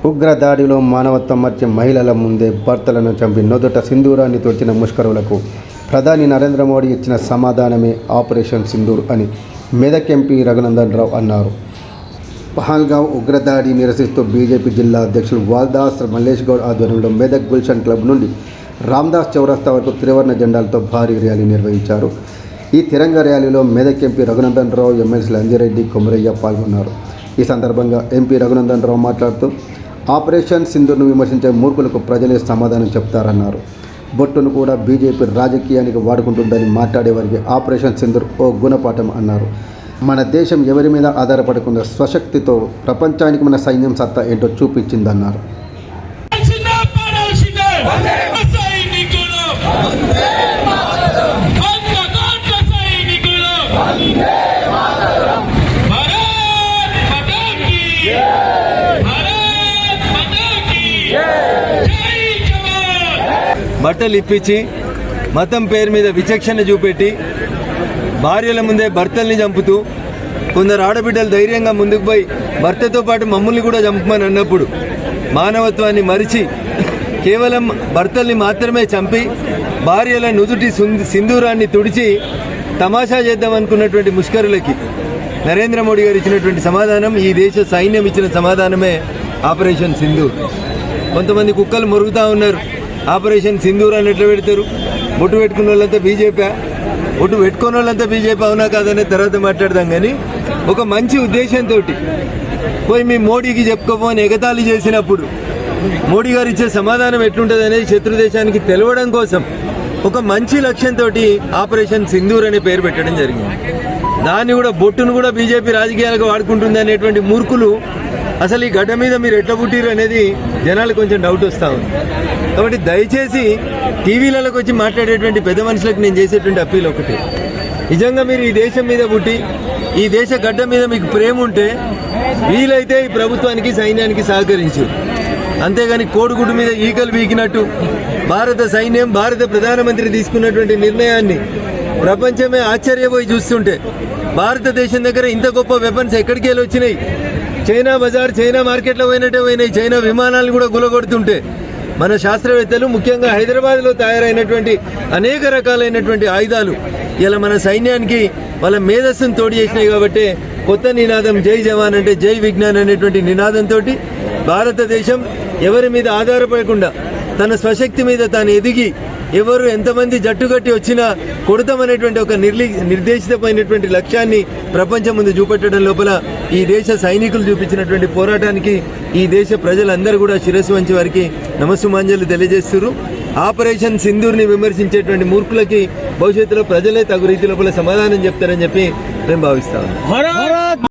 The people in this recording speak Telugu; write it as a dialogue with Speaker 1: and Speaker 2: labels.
Speaker 1: ఉగ్రదాడిలో మానవత్వం మర్చి మహిళల ముందే భర్తలను చంపి నొదట సింధూరాన్ని తొడిచిన ముష్కరులకు ప్రధాని నరేంద్ర మోడీ ఇచ్చిన సమాధానమే ఆపరేషన్ సింధూర్ అని మెదక్ ఎంపీ రఘునందన్ రావు అన్నారు. పహల్గావ్ ఉగ్రదాడి నిరసిస్తూ బీజేపీ జిల్లా అధ్యక్షులు వాల్దాస్ మల్లేష్ గౌడ్ ఆధ్వర్యంలో మెదక్ గుల్షన్ క్లబ్ నుండి రామ్దాస్ చౌరస్తా వరకు త్రివర్ణ జెండాలతో భారీ ర్యాలీ నిర్వహించారు. ఈ తిరంగ ర్యాలీలో మెదక్ ఎంపీ రఘునందన్ రావు, ఎమ్మెల్సీలు అంజిరెడ్డి, కొమరయ్య పాల్గొన్నారు. ఈ సందర్భంగా ఎంపీ రఘునందన్ రావు మాట్లాడుతూ ఆపరేషన్ సింధూర్ను విమర్శించే మూర్ఖులకు ప్రజలే సమాధానం చెప్తారన్నారు. బొట్టును కూడా బీజేపీ రాజకీయానికి వాడుకుంటుందని మాట్లాడేవారికి ఆపరేషన్ సింధూర్ ఓ గుణపాఠం అన్నారు. మన దేశం ఎవరి మీద ఆధారపడకుండా స్వశక్తితో ప్రపంచానికి మన సైన్యం సత్తా ఏంటో చూపించిందన్నారు.
Speaker 2: బట్టలు ఇప్పించి మతం పేరు మీద విచక్షణ చూపెట్టి భార్యల ముందే భర్తల్ని చంపుతూ కొందరు ఆడబిడ్డలు ధైర్యంగా ముందుకు పోయి భర్తతో పాటు మమ్మల్ని కూడా చంపమని అన్నప్పుడు మానవత్వాన్ని మరిచి కేవలం భర్తల్ని మాత్రమే చంపి భార్యల నుదుటి సింధూరాన్ని తుడిచి తమాషా చేద్దాం అనుకున్నటువంటి ముష్కరులకి నరేంద్ర మోడీ గారు ఇచ్చినటువంటి సమాధానం, ఈ దేశ సైన్యం ఇచ్చిన సమాధానమే ఆపరేషన్ సింధూర్. కొంతమంది కుక్కలు మొరుగుతూ ఉన్నారు. ఆపరేషన్ సింధూర్ అని ఎట్లా పెడతారు? బొట్టు పెట్టుకున్న వాళ్ళంతా బీజేపీ, బొట్టు పెట్టుకున్న వాళ్ళంతా బీజేపీ అవునా కాదనే తర్వాత మాట్లాడదాం. కానీ ఒక మంచి ఉద్దేశంతో పోయి మీ మోడీకి చెప్పుకోమని ఎగతాళి చేసినప్పుడు మోడీ గారు ఇచ్చే సమాధానం ఎట్లుంటుంది అనేది శత్రు దేశానికి తెలవడం కోసం ఒక మంచి లక్ష్యంతో ఆపరేషన్ సింధూర్ అనే పేరు పెట్టడం జరిగింది. దాన్ని కూడా బొట్టును కూడా బీజేపీ రాజకీయాలకు వాడుకుంటుంది అనేటువంటి మూర్ఖులు అసలు ఈ గడ్డ మీద మీరు ఎట్లా పుట్టిరు అనేది జనాలకు కొంచెం డౌట్ వస్తూ ఉంది. కాబట్టి దయచేసి టీవీలలోకి వచ్చి మాట్లాడేటువంటి పెద్ద మనుషులకు నేను చేసేటువంటి అప్పీల్ ఒకటి, నిజంగా మీరు ఈ దేశం మీద పుట్టి ఈ దేశ గడ్డ మీద మీకు ప్రేమ ఉంటే వీలైతే ఈ ప్రభుత్వానికి సైన్యానికి సహకరించు. అంతేగాని కోడిగుడ్డు మీద ఈకలు వీకినట్టు భారత సైన్యం, భారత ప్రధానమంత్రి తీసుకున్నటువంటి నిర్ణయాన్ని ప్రపంచమే ఆశ్చర్యపోయి చూస్తుంటే భారతదేశం దగ్గర ఇంత గొప్ప వెపన్స్ ఎక్కడికి వెళ్ళి వచ్చినాయి? చైనా బజార్, చైనా మార్కెట్లో పోయినట్టే పోయినాయి. చైనా విమానాలను కూడా గులగొడుతుంటే మన శాస్త్రవేత్తలు ముఖ్యంగా హైదరాబాద్లో తయారైనటువంటి అనేక రకాలైనటువంటి ఆయుధాలు ఇలా మన సైన్యానికి వాళ్ళ మేధస్సును తోడు చేసినాయి. కాబట్టి కొత్త నినాదం జై జవాన్ అంటే జై విజ్ఞాన్ అనేటువంటి నినాదంతో భారతదేశం ఎవరి మీద ఆధారపడకుండా తన స్వశక్తి మీద తాను ఎదిగి ఎవరు ఎంతమంది జట్టుగట్టి వచ్చినా కొడతామనేటువంటి ఒక నిర్దేశితమైనటువంటి లక్ష్యాన్ని ప్రపంచం ముందు చూపెట్టడం లోపల ఈ దేశ సైనికులు చూపించినటువంటి పోరాటానికి ఈ దేశ ప్రజలందరూ కూడా శిరస్సు వంచి వారికి నమస్సుమాంజలు తెలియజేస్తున్నారు. ఆపరేషన్ సింధూర్ని విమర్శించేటువంటి మూర్ఖులకి భవిష్యత్తులో ప్రజలే తగు రీతి లోపల సమాధానం చెప్తారని చెప్పి మేము భావిస్తాము.